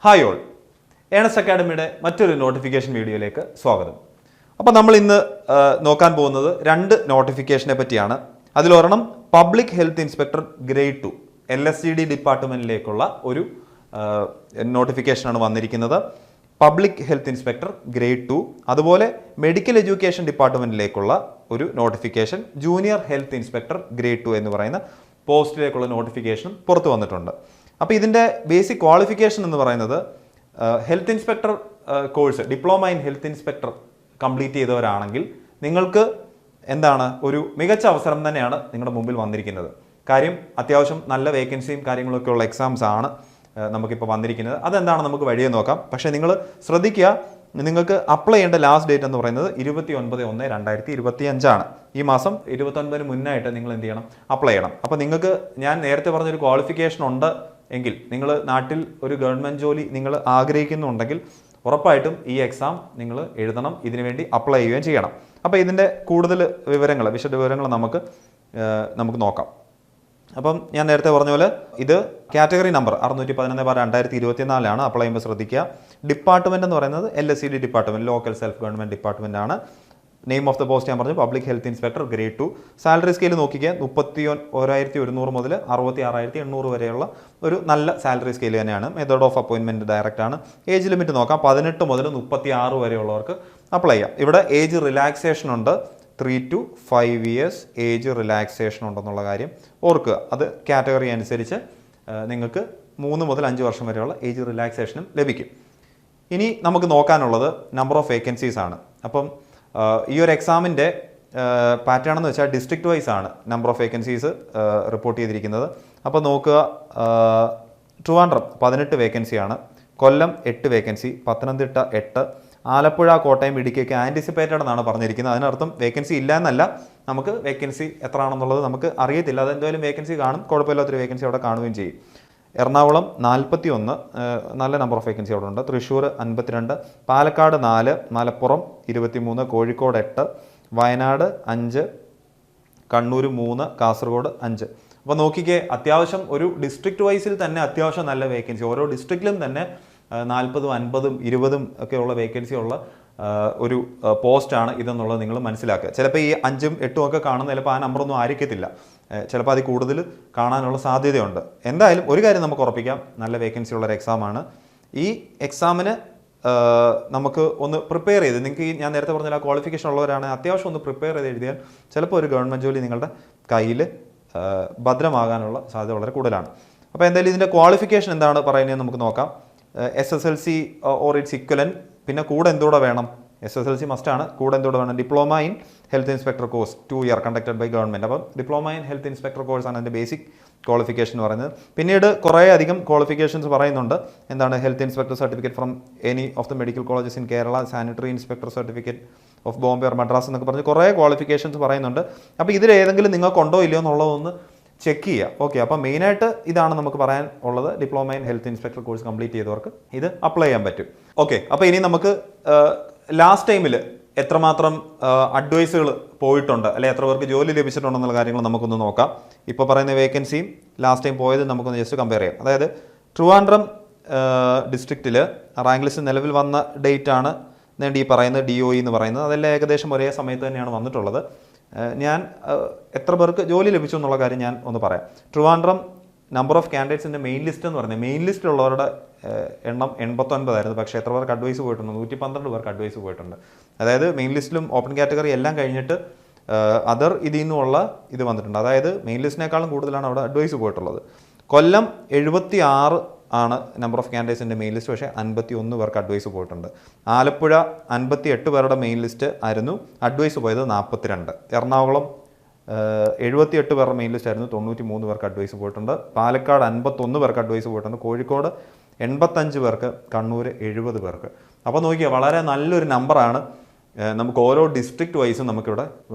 Hi all, Ernest അക്കാഡമിയുടെ മറ്റൊരു notification വീഡിയോയിലേക്ക് സ്വാഗതം. അപ്പോൾ നമ്മൾ ഇന്ന് നോക്കാൻ പോകുന്നത് രണ്ട് നോട്ടിഫിക്കേഷനെ പറ്റിയാണ്. അതിലൊരെണ്ണം public health inspector grade 2 LSCD ഡിപ്പാർട്ട്മെന്റിലേക്കുള്ള ഒരു നോട്ടിഫിക്കേഷനാണ് വന്നിരിക്കുന്നത്. പബ്ലിക് ഹെൽത്ത് ഇൻസ്പെക്ടർ ഗ്രേഡ് 2, അതുപോലെ മെഡിക്കൽ എഡ്യൂക്കേഷൻ ഡിപ്പാർട്ട്മെന്റിലേക്കുള്ള ഒരു notification junior health inspector grade 2 എന്ന് പറയുന്ന പോസ്റ്റിലേക്കുള്ള നോട്ടിഫിക്കേഷൻ പുറത്തു വന്നിട്ടുണ്ട്. അപ്പോൾ ഇതിൻ്റെ ബേസിക് ക്വാളിഫിക്കേഷൻ എന്ന് പറയുന്നത് health inspector course, diploma in health inspector complete ചെയ്തവരാണെങ്കിൽ നിങ്ങൾക്ക് എന്താണ് ഒരു മികച്ച അവസരം തന്നെയാണ് നിങ്ങളുടെ മുമ്പിൽ വന്നിരിക്കുന്നത്. കാര്യം അത്യാവശ്യം നല്ല വേക്കൻസിയും കാര്യങ്ങളൊക്കെ ഉള്ള എക്സാംസ് ആണ് നമുക്കിപ്പോൾ വന്നിരിക്കുന്നത്. അതെന്താണ് നമുക്ക് വഴിയെ നോക്കാം. പക്ഷേ നിങ്ങൾ ശ്രദ്ധിക്കുക, നിങ്ങൾക്ക് അപ്ലൈ ചെയ്യേണ്ട ലാസ്റ്റ് ഡേറ്റ് എന്ന് പറയുന്നത് 29/1/2025 ഈ മാസം 29 മുന്നായിട്ട് നിങ്ങൾ എന്ത് ചെയ്യണം, അപ്ലൈ ചെയ്യണം. അപ്പോൾ നിങ്ങൾക്ക് ഞാൻ നേരത്തെ പറഞ്ഞൊരു ക്വാളിഫിക്കേഷൻ ഉണ്ട് എങ്കിൽ, നിങ്ങൾ നാട്ടിൽ ഒരു ഗവൺമെൻറ് ജോലി നിങ്ങൾ ആഗ്രഹിക്കുന്നുണ്ടെങ്കിൽ ഉറപ്പായിട്ടും ഈ എക്സാം നിങ്ങൾ എഴുതണം, ഇതിനുവേണ്ടി അപ്ലൈ ചെയ്യുകയും ചെയ്യണം. അപ്പോൾ ഇതിൻ്റെ കൂടുതൽ വിവരങ്ങൾ, വിശദ വിവരങ്ങൾ നമുക്ക് നോക്കാം. അപ്പം ഞാൻ നേരത്തെ പറഞ്ഞ പോലെ ഇത് കാറ്റഗറി നമ്പർ 611/2024 അപ്ലൈ ചെയ്യുമ്പോൾ ശ്രദ്ധിക്കുക. ഡിപ്പാർട്ട്മെൻറ്റ് എന്ന് പറയുന്നത് LSCD department, local self government department ആണ്. നെയിം ഓഫ് ദ പോസ്റ്റ് ഞാൻ പറഞ്ഞു public health inspector grade 2. Salary scale നോക്കിക്കുക, 31,100 മുതൽ 66,800 വരെയുള്ള ഒരു നല്ല സാലറി സ്കെയിൽ തന്നെയാണ്. മെത്തേഡ് ഓഫ് അപ്പോയിൻമെൻറ്റ് ഡയറക്റ്റ് ആണ്. ഏജ് ലിമിറ്റ് നോക്കാം, 18 മുതൽ 36 വരെയുള്ളവർക്ക് അപ്ലൈ ചെയ്യാം. ഇവിടെ ഏജ് റിലാക്സേഷൻ ഉണ്ട്, 3 to 5 years ഏജ് റിലാക്സേഷൻ ഉണ്ടെന്നുള്ള കാര്യം ഓർക്കുക. അത് കാറ്റഗറി അനുസരിച്ച് നിങ്ങൾക്ക് 3 മുതൽ 5 വർഷം വരെയുള്ള ഏജ് റിലാക്സേഷനും ലഭിക്കും. ഇനി നമുക്ക് നോക്കാനുള്ളത് നമ്പർ ഓഫ് വേക്കൻസീസ് ആണ്. അപ്പം ഈ ഒരു എക്സാമിൻ്റെ പാറ്റേൺ എന്ന് വെച്ചാൽ ഡിസ്ട്രിക്ട് വൈസ് ആണ് നമ്പർ ഓഫ് വേക്കൻസീസ് റിപ്പോർട്ട് ചെയ്തിരിക്കുന്നത്. അപ്പോൾ നോക്കുക, ട്രിവാൻഡ്രം 18 വേക്കൻസിയാണ്, കൊല്ലം 8 വേക്കൻസി, പത്തനംതിട്ട 8, ആലപ്പുഴ, കോട്ടയം, ഇടുക്കിയൊക്കെ ആൻറ്റിസിപ്പേറ്റഡ് എന്നാണ് പറഞ്ഞിരിക്കുന്നത്. അതിനർത്ഥം വേക്കൻസി ഇല്ല എന്നല്ല, നമുക്ക് വേക്കൻസി എത്ര ആണെന്നുള്ളത് നമുക്ക് അറിയത്തില്ല. അതെന്തായാലും വേക്കൻസി കാണും, കുഴപ്പമില്ലാത്തൊരു വേക്കൻസി അവിടെ കാണുകയും ചെയ്യും. എറണാകുളം 41, നല്ല നമ്പർ ഓഫ് വേക്കൻസി അവിടെ ഉണ്ട്. തൃശ്ശൂർ 52, പാലക്കാട് 4, മലപ്പുറം 23, കോഴിക്കോട് 8, വയനാട് 5, കണ്ണൂർ 3, കാസർഗോഡ് 5. അപ്പോൾ നോക്കിക്കേ, അത്യാവശ്യം ഒരു ഡിസ്ട്രിക്ട് വൈസിൽ തന്നെ അത്യാവശ്യം നല്ല വേക്കൻസി, ഓരോ ഡിസ്ട്രിക്റ്റിലും തന്നെ 40, 50, 20 ഒക്കെ ഉള്ള വേക്കൻസി ഉള്ള ഒരു പോസ്റ്റാണ് ഇതെന്നുള്ളത് നിങ്ങൾ മനസ്സിലാക്കുക. ചിലപ്പോൾ ഈ 5ഉം 8ഉം ഒക്കെ കാണുന്ന ചിലപ്പോൾ ആ നമ്പറൊന്നും ആയിരിക്കത്തില്ല, ചിലപ്പോൾ അതിൽ കൂടുതൽ കാണാനുള്ള സാധ്യതയുണ്ട്. എന്തായാലും ഒരു കാര്യം നമുക്ക് ഉറപ്പിക്കാം, നല്ല വേക്കൻസി ഉള്ളൊരു എക്സാമാണ്. ഈ എക്സാമിന് നമുക്ക് ഒന്ന് പ്രിപ്പയർ ചെയ്ത്, നിങ്ങൾക്ക് ഈ ഞാൻ നേരത്തെ പറഞ്ഞ ക്വാളിഫിക്കേഷൻ ഉള്ളവരാണ്, അത്യാവശ്യം ഒന്ന് പ്രിപ്പയർ ചെയ്ത് എഴുതിയാൽ ചിലപ്പോൾ ഒരു ഗവൺമെൻറ് ജോലി നിങ്ങളുടെ കയ്യിൽ ഭദ്രമാകാനുള്ള സാധ്യത വളരെ കൂടുതലാണ്. അപ്പോൾ എന്തായാലും ഇതിൻ്റെ ക്വാളിഫിക്കേഷൻ എന്താണ് പറയുന്നത് നമുക്ക് നോക്കാം. SSLC ഓർ ഇറ്റ്സ് ഇക്വലൻ, പിന്നെ കൂടെ എന്തുകൂടെ വേണം, SSLC മസ്റ്റാണ്, കൂടെ എന്തുകൂടെ വേണം, diploma in health inspector course 2 year conducted by government. അപ്പം ഡിപ്ലോമ ഇൻ ഹെൽത്ത് ഇൻസ്പെക്ടർ കോഴ്സാണ് അതിൻ്റെ ബേസിക് ക്വാളിഫിക്കേഷൻ എന്ന് പറയുന്നത്. പിന്നീട് കുറേ അധികം ക്വാളിഫിക്കേഷൻസ് പറയുന്നുണ്ട്. എന്താണ്, health inspector certificate from any of the medical colleges in Kerala, sanitary inspector certificate of Bombay or Madras എന്നൊക്കെ പറഞ്ഞ് കുറേ ക്വാളിഫിക്കേഷൻസ് പറയുന്നുണ്ട്. അപ്പോൾ ഇതിലേതെങ്കിലും നിങ്ങൾക്കുണ്ടോ ഇല്ലയോ എന്നുള്ളതൊന്ന് ചെക്ക് ചെയ്യുക. ഓക്കെ, അപ്പോൾ മെയിനായിട്ട് ഇതാണ് നമുക്ക് പറയാൻ ഉള്ളത്. Diploma in health inspector course complete ചെയ്തവർക്ക് ഇത് അപ്ലൈ ചെയ്യാൻ പറ്റും. ഓക്കെ, അപ്പോൾ ഇനി നമുക്ക് ലാസ്റ്റ് ടൈമിൽ എത്രമാത്രം അഡ്വൈസുകൾ പോയിട്ടുണ്ട്, അല്ലെങ്കിൽ എത്ര പേർക്ക് ജോലി ലഭിച്ചിട്ടുണ്ടെന്നുള്ള കാര്യങ്ങൾ നമുക്കൊന്ന് നോക്കാം. ഇപ്പോൾ പറയുന്ന വേക്കൻസിയും ലാസ്റ്റ് ടൈം പോയത് നമുക്കൊന്ന് ജസ്റ്റ് കമ്പയർ ചെയ്യാം. അതായത് ട്രിവാൻഡ്രം ഡിസ്ട്രിക്റ്റിൽ റാങ്ക് ലിസ്റ്റ് നിലവിൽ വന്ന ഡേറ്റ് ആണ് ഈ പറയുന്നത് DOE എന്ന് പറയുന്നത്. അതെല്ലാം ഏകദേശം ഒരേ സമയത്ത് തന്നെയാണ് വന്നിട്ടുള്ളത്. ഞാൻ എത്ര പേർക്ക് ജോലി ലഭിച്ചു എന്നുള്ള കാര്യം ഞാൻ ഒന്ന് പറയാം. ട്രിവാൻഡ്രം നമ്പർ ഓഫ് കാൻഡിഡേറ്റ്സിൻ്റെ മെയിൻ ലിസ്റ്റ് എന്ന് പറയുന്നത്, മെയിൻ ലിസ്റ്റിലുള്ളവരുടെ എണ്ണം 89 ആയിരുന്നു. പക്ഷേ എത്ര പേർക്ക് അഡ്വൈസ് പോയിട്ടുണ്ട്, 112 പേർക്ക് അഡ്വൈസ് പോയിട്ടുണ്ട്. അതായത് മെയിൻ ലിസ്റ്റിലും ഓപ്പൺ കാറ്റഗറി എല്ലാം കഴിഞ്ഞിട്ട് അതർ ഇതിൽ നിന്നുള്ള ഇത് വന്നിട്ടുണ്ട്. അതായത് മെയിൻ ലിസ്റ്റിനേക്കാളും കൂടുതലാണ് അവിടെ അഡ്വൈസ് പോയിട്ടുള്ളത്. കൊല്ലം 76 ആണ് നമ്പർ ഓഫ് കാൻഡിഡേറ്റ്സിൻ്റെ മെയിൻ ലിസ്റ്റ്, പക്ഷേ 51 പേർക്ക് അഡ്വൈസ് പോയിട്ടുണ്ട്. ആലപ്പുഴ 58 പേരുടെ മെയിൻ ലിസ്റ്റ് ആയിരുന്നു, അഡ്വൈസ് പോയത് 42. എറണാകുളം 78 പേരുടെ മെയിൻ ലിസ്റ്റ് ആയിരുന്നു, 93 പേർക്ക് അഡ്വൈസ് പോയിട്ടുണ്ട്. പാലക്കാട് 51 പേർക്ക് അഡ്വൈസ് പോയിട്ടുണ്ട്. കോഴിക്കോട് 85 പേർക്ക്, കണ്ണൂർ 70 പേർക്ക്. അപ്പോൾ നോക്കിയാൽ വളരെ നല്ലൊരു നമ്പറാണ്. നമുക്ക് ഓരോ ഡിസ്ട്രിക്ട് വൈസും നമുക്കിവിടെ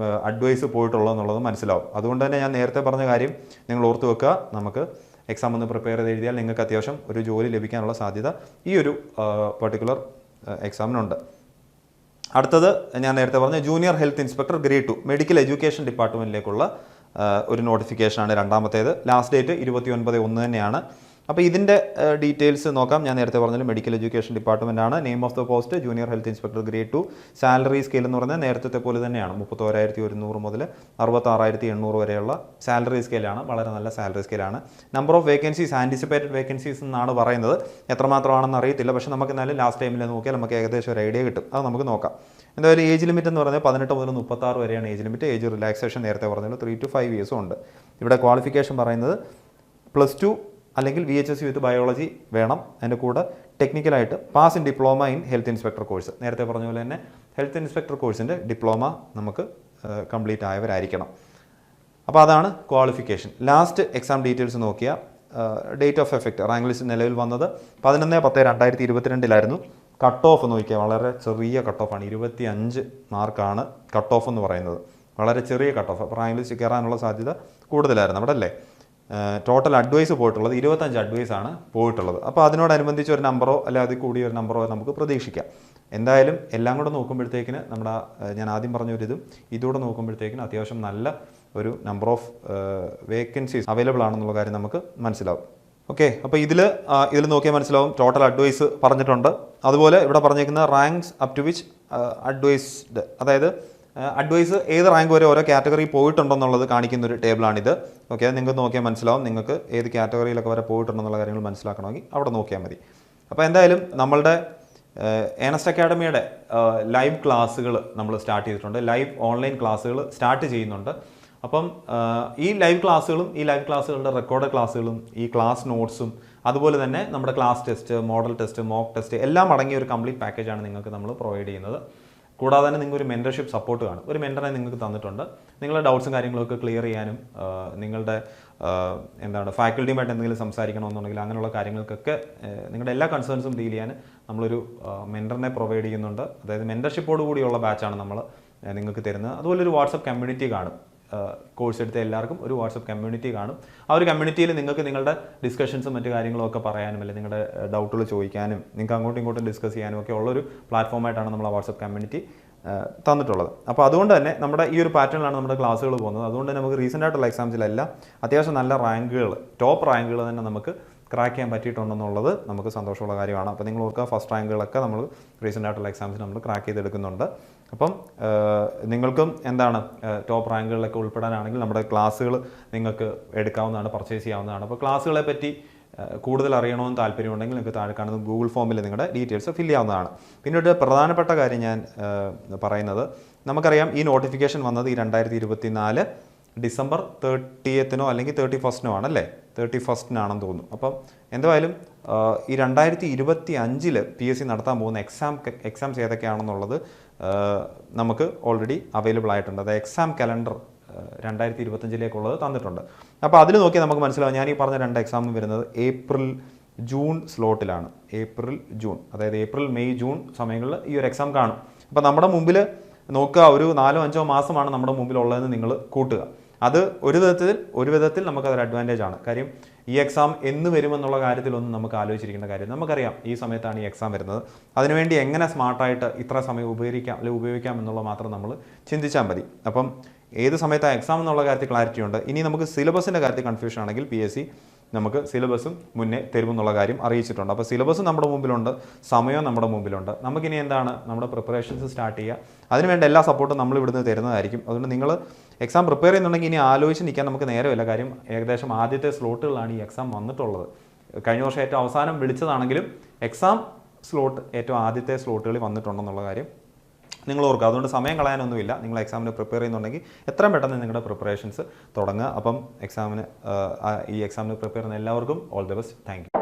അഡ്വൈസ് പോയിട്ടുള്ളതെന്നുള്ളത് മനസ്സിലാവും. അതുകൊണ്ട് തന്നെ ഞാൻ നേരത്തെ പറഞ്ഞ കാര്യം നിങ്ങൾ ഓർത്ത് വെക്കുക. നമുക്ക് എക്സാം ഒന്ന് പ്രിപ്പയർ ചെയ്ത് എഴുതിയാൽ നിങ്ങൾക്ക് അത്യാവശ്യം ഒരു ജോലി ലഭിക്കാനുള്ള സാധ്യത ഈ ഒരു പർട്ടിക്കുലർ എക്സാമിനുണ്ട്. അടുത്തത് ഞാൻ നേരത്തെ പറഞ്ഞ junior health inspector grade 2 medical education ഡിപ്പാർട്ട്മെൻറ്റിലേക്കുള്ള ഒരു നോട്ടിഫിക്കേഷനാണ് രണ്ടാമത്തേത്. ലാസ്റ്റ് ഡേറ്റ് 29/1 തന്നെയാണ്. അപ്പോൾ ഇതിൻ്റെ ഡീറ്റെയിൽസ് നോക്കാം. ഞാൻ നേരത്തെ പറഞ്ഞാൽ മെഡിക്കൽ എഡ്യൂക്കേഷൻ ഡിപ്പാർട്ട്മെൻ്റ് ആണ്. Name of the post junior health inspector grade 2. Salary scale എന്ന് പറഞ്ഞാൽ നേരത്തെ പോലെ തന്നെയാണ്. 31,100 മുതൽ 66,800 വരെയുള്ള സാലറി സ്കെയിലാണ്. വളരെ നല്ല സാലറി സ്കെയിലാണ്. Number of vacancies anticipated vacancies എന്നാണ് പറയുന്നത്. എത്രമാത്രമാണെന്ന് അറിയത്തില്ല. പക്ഷേ നമുക്ക് എന്നാലും ലാസ്റ്റ് ടൈമിൽ നോക്കിയാൽ നമുക്ക് ഏകദേശം ഒരു ഐഡിയ കിട്ടും. അത് നമുക്ക് നോക്കാം. എന്തായാലും ഏജ് ലിമിറ്റ് എന്ന് പറഞ്ഞാൽ 18 മുതൽ 36 വരെയാണ് ഏജ് ലിമിറ്റ്. ഏജ് റിലാക്സേഷൻ നേരത്തെ പറഞ്ഞാൽ 3 to 5 ഇയേഴ്സും ഉണ്ട്. ഇവിടെ ക്വാളിഫിക്കേഷൻ പറയുന്നത് +2 അല്ലെങ്കിൽ VHSC വിത്ത് ബയോളജി വേണം. അതിൻ്റെ കൂടെ ടെക്നിക്കലായിട്ട് pass in diploma in health inspector course. നേരത്തെ പറഞ്ഞ പോലെ തന്നെ ഹെൽത്ത് ഇൻസ്പെക്ടർ കോഴ്സിൻ്റെ ഡിപ്ലോമ നമുക്ക് കംപ്ലീറ്റ് ആയവരായിരിക്കണം. അപ്പോൾ അതാണ് ക്വാളിഫിക്കേഷൻ. ലാസ്റ്റ് എക്സാം ഡീറ്റെയിൽസ് നോക്കിയാൽ date of effect rank list നിലവിൽ വന്നത് 11/10/2022 കട്ട് ഓഫ് നോക്കിയാൽ വളരെ ചെറിയ കട്ട് ഓഫാണ്. 25 മാർക്കാണ് കട്ട് ഓഫ് എന്ന് പറയുന്നത്. വളരെ ചെറിയ കട്ട് ഓഫ്. അപ്പോൾ റാങ്ക് ലിസ്റ്റ് കയറാനുള്ള സാധ്യത കൂടുതലായിരുന്നു അവിടെ അല്ലേ. ടോട്ടൽ അഡ്വൈസ് പോയിട്ടുള്ളത് 25 അഡ്വൈസാണ് പോയിട്ടുള്ളത്. അപ്പോൾ അതിനോടനുബന്ധിച്ച് ഒരു നമ്പറോ അല്ലെ അതിൽ കൂടിയ ഒരു നമ്പറോ നമുക്ക് പ്രതീക്ഷിക്കാം. എന്തായാലും എല്ലാം കൂടെ നോക്കുമ്പോഴത്തേക്കിന് നമ്മുടെ ഞാൻ ആദ്യം പറഞ്ഞൊരിതും ഇതുകൂടെ നോക്കുമ്പോഴത്തേക്കിന് അത്യാവശ്യം നല്ല ഒരു നമ്പർ ഓഫ് വേക്കൻസീസ് അവൈലബിൾ ആണെന്നുള്ള കാര്യം നമുക്ക് മനസ്സിലാവും. ഓക്കെ, അപ്പോൾ ഇതിൽ നോക്കിയാൽ മനസ്സിലാവും. ടോട്ടൽ അഡ്വൈസ് പറഞ്ഞിട്ടുണ്ട്. അതുപോലെ ഇവിടെ പറഞ്ഞേക്കുന്ന ranks up to which advised, അതായത് അഡ്വൈസ് ഏത് റാങ്ക് വരെ ഓരോ കാറ്റഗറി പോയിട്ടുണ്ടെന്നുള്ളത് കാണിക്കുന്ന ഒരു ടേബിളാണിത്. ഓക്കെ, നിങ്ങൾക്ക് നോക്കിയാൽ മനസ്സിലാവും. നിങ്ങൾക്ക് ഏത് കാറ്റഗറിയിലൊക്കെ വരെ പോയിട്ടുണ്ടെന്നുള്ള കാര്യങ്ങൾ മനസ്സിലാക്കണമെങ്കിൽ അവിടെ നോക്കിയാൽ മതി. അപ്പോൾ എന്തായാലും നമ്മളുടെ ഏണസ്റ്റ് അക്കാഡമിയുടെ ലൈവ് ക്ലാസ്സുകൾ നമ്മൾ സ്റ്റാർട്ട് ചെയ്തിട്ടുണ്ട്. ലൈവ് ഓൺലൈൻ ക്ലാസ്സുകൾ സ്റ്റാർട്ട് ചെയ്യുന്നുണ്ട്. അപ്പം ഈ ലൈവ് ക്ലാസ്സുകളുടെ റെക്കോർഡ് ക്ലാസ്സുകളും ഈ ക്ലാസ് നോട്ട്സും അതുപോലെ തന്നെ നമ്മുടെ class test, model test, mock test എല്ലാം അടങ്ങിയ ഒരു കംപ്ലീറ്റ് പാക്കേജാണ് നിങ്ങൾക്ക് നമ്മൾ പ്രൊവൈഡ് ചെയ്യുന്നത്. കൂടാതെ തന്നെ നിങ്ങൾക്ക് ഒരു മെൻറ്റർഷിപ്പ് സപ്പോർട്ട് കാണും. ഒരു മെൻറ്ററെ നിങ്ങൾക്ക് തന്നിട്ടുണ്ട്. നിങ്ങളുടെ ഡൗട്ട്സും കാര്യങ്ങളൊക്കെ ക്ലിയർ ചെയ്യാനും നിങ്ങളുടെ ഫാക്കൽറ്റിയുമായിട്ട് എന്തെങ്കിലും സംസാരിക്കണമെന്നുണ്ടെങ്കിൽ അങ്ങനെയുള്ള കാര്യങ്ങൾക്കൊക്കെ നിങ്ങളുടെ എല്ലാ കൺസേൺസും ഡീൽ ചെയ്യാൻ നമ്മളൊരു മെൻറ്ററിനെ പ്രൊവൈഡ് ചെയ്യുന്നുണ്ട്. അതായത് മെൻറ്റർഷിപ്പോട് കൂടിയുള്ള ബാച്ചാണ് നമ്മൾ നിങ്ങൾക്ക് തരുന്നത്. അതുപോലെ ഒരു വാട്സപ്പ് കമ്മ്യൂണിറ്റി കാണും. കോഴ്സ് എടുത്ത എല്ലാവർക്കും ഒരു വാട്സപ്പ് കമ്മ്യൂണിറ്റി കാണും. ആ ഒരു കമ്മ്യൂണിറ്റിയിൽ നിങ്ങൾക്ക് നിങ്ങളുടെ ഡിസ്കഷൻസും മറ്റു കാര്യങ്ങളും ഒക്കെ പറയാനും അല്ലെങ്കിൽ നിങ്ങളുടെ ഡൗട്ടുകൾ ചോദിക്കാനും നിങ്ങൾക്ക് അങ്ങോട്ടും ഇങ്ങോട്ടും ഡിസ്കസ് ചെയ്യാനും ഒക്കെ ഉള്ളൊരു പ്ലാറ്റ്ഫോമായിട്ടാണ് നമ്മൾ ആ വാട്സപ്പ് കമ്മ്യൂണിറ്റി തന്നിട്ടുള്ളത്. അപ്പോൾ അതുകൊണ്ട് തന്നെ നമ്മുടെ ഈ ഒരു പാറ്റേണിലാണ് നമ്മുടെ ക്ലാസ്സുകൾ പോകുന്നത്. അതുകൊണ്ട് തന്നെ നമുക്ക് റീസെൻ്റ് ആയിട്ടുള്ള എക്സാംസിലെല്ലാം അത്യാവശ്യം നല്ല റാങ്കുകൾ, ടോപ്പ് റാങ്കുകൾ തന്നെ നമുക്ക് ക്രാക്ക് ചെയ്യാൻ പറ്റിയിട്ടുണ്ടെന്നുള്ളത് നമുക്ക് സന്തോഷമുള്ള കാര്യമാണ്. അപ്പോൾ നിങ്ങൾ ഓർക്കുക, ഫസ്റ്റ് റാങ്കുകളൊക്കെ നമ്മൾ റീസെൻ്റ് ആയിട്ടുള്ള എക്സാംസിന് നമ്മൾ ക്രാക്ക് ചെയ്തെടുക്കുന്നുണ്ട്. അപ്പം നിങ്ങൾക്കും ടോപ്പ് റാങ്കുകളിലൊക്കെ ഉൾപ്പെടാനാണെങ്കിൽ നമ്മുടെ ക്ലാസ്സുകൾ നിങ്ങൾക്ക് എടുക്കാവുന്നതാണ്, പർച്ചേസ് ചെയ്യാവുന്നതാണ്. അപ്പോൾ ക്ലാസ്സുകളെ പറ്റി കൂടുതൽ അറിയണമെന്ന് താല്പര്യമുണ്ടെങ്കിൽ നിങ്ങൾക്ക് താഴെ കാണുന്ന ഗൂഗിൾ ഫോമിൽ നിങ്ങളുടെ ഡീറ്റെയിൽസ് ഫില്ല് ചെയ്യാവുന്നതാണ്. പിന്നെ ഒരു പ്രധാനപ്പെട്ട കാര്യം ഞാൻ പറയുന്നത്, നമുക്കറിയാം ഈ നോട്ടിഫിക്കേഷൻ വന്നത് ഈ 2024 ഡിസംബർ 30 അല്ലെങ്കിൽ 31 ആണല്ലേ, 31 തോന്നുന്നു. അപ്പം എന്തായാലും ഈ 2025 PSC നടത്താൻ പോകുന്ന എക്സാംസ് ഏതൊക്കെയാണെന്നുള്ളത് നമുക്ക് ഓൾറെഡി അവൈലബിൾ ആയിട്ടുണ്ട്. അതായത് എക്സാം കലണ്ടർ 2025 തന്നിട്ടുണ്ട്. അപ്പോൾ അതിൽ നോക്കിയാൽ നമുക്ക് മനസ്സിലാവും. ഞാൻ ഈ പറഞ്ഞ 2 എക്സാം വരുന്നത് ഏപ്രിൽ ജൂൺ സ്ലോട്ടിലാണ്. ഏപ്രിൽ ജൂൺ, അതായത് ഏപ്രിൽ മെയ് ജൂൺ സമയങ്ങളിൽ ഈ ഒരു എക്സാം കാണും. അപ്പോൾ നമ്മുടെ മുമ്പിൽ നോക്കുക, ഒരു 4-5 മാസമാണ് നമ്മുടെ മുമ്പിലുള്ളതെന്ന് നിങ്ങൾ കൂട്ടുക. അത് ഒരു വിധത്തിൽ നമുക്കതൊരു അഡ്വാൻറ്റേജ് ആണ്. കാര്യം ഈ എക്സാം എന്ന് വരുമെന്നുള്ള കാര്യത്തിലൊന്നും നമുക്ക് ആലോചിച്ചിരിക്കേണ്ട കാര്യം. നമുക്കറിയാം ഈ സമയത്താണ് ഈ എക്സാം വരുന്നത്. അതിനുവേണ്ടി എങ്ങനെ സ്മാർട്ടായിട്ട് ഇത്ര സമയം ഉപയോഗിക്കാം എന്നുള്ളത് മാത്രം നമ്മൾ ചിന്തിച്ചാൽ മതി. അപ്പം ഏത് സമയത്താണ് എക്സാം എന്നുള്ള കാര്യത്തിൽ ക്ലാരിറ്റി ഉണ്ട്. ഇനി നമുക്ക് സിലബസിൻ്റെ കാര്യത്തിൽ കൺഫ്യൂഷൻ ആണെങ്കിൽ PSC നമുക്ക് സിലബസും മുന്നേ തരുമെന്നുള്ള കാര്യം അറിയിച്ചിട്ടുണ്ട്. അപ്പോൾ സിലബസ് നമ്മുടെ മുമ്പിലുണ്ട്, സമയവും നമ്മുടെ മുമ്പിലുണ്ട്. നമുക്കിനി നമ്മുടെ പ്രിപ്പറേഷൻസ് സ്റ്റാർട്ട് ചെയ്യുക. അതിനുവേണ്ട എല്ലാ സപ്പോർട്ടും നമ്മൾ ഇവിടുന്ന് തരുന്നതായിരിക്കും. അതുകൊണ്ട് നിങ്ങൾ എക്സാം പ്രിപ്പയർ ചെയ്യുന്നുണ്ടെങ്കിൽ ഇനി ആലോചിച്ച് നിൽക്കാൻ നമുക്ക് നേരമില്ല. കാര്യം ഏകദേശം ആദ്യത്തെ സ്ലോട്ടുകളാണ് ഈ എക്സാം വന്നിട്ടുള്ളത്. കഴിഞ്ഞ വർഷം ഏറ്റവും അവസാനം വിളിച്ചതാണെങ്കിലും എക്സാം സ്ലോട്ട് ഏറ്റവും ആദ്യത്തെ സ്ലോട്ടുകളിൽ വന്നിട്ടുണ്ടെന്നുള്ള കാര്യം നിങ്ങൾ ഓർക്കുക. അതുകൊണ്ട് സമയം കളയാനൊന്നുമില്ല. നിങ്ങൾ എക്സാമിന് പ്രിപ്പയർ ചെയ്യുന്നുണ്ടെങ്കിൽ എത്രയും പെട്ടെന്ന് നിങ്ങളുടെ പ്രിപ്പറേഷൻസ് തുടങ്ങുക. അപ്പം ഈ എക്സാമിന് പ്രിപ്പയർ ചെയ്യുന്ന എല്ലാവർക്കും all the best. Thank you.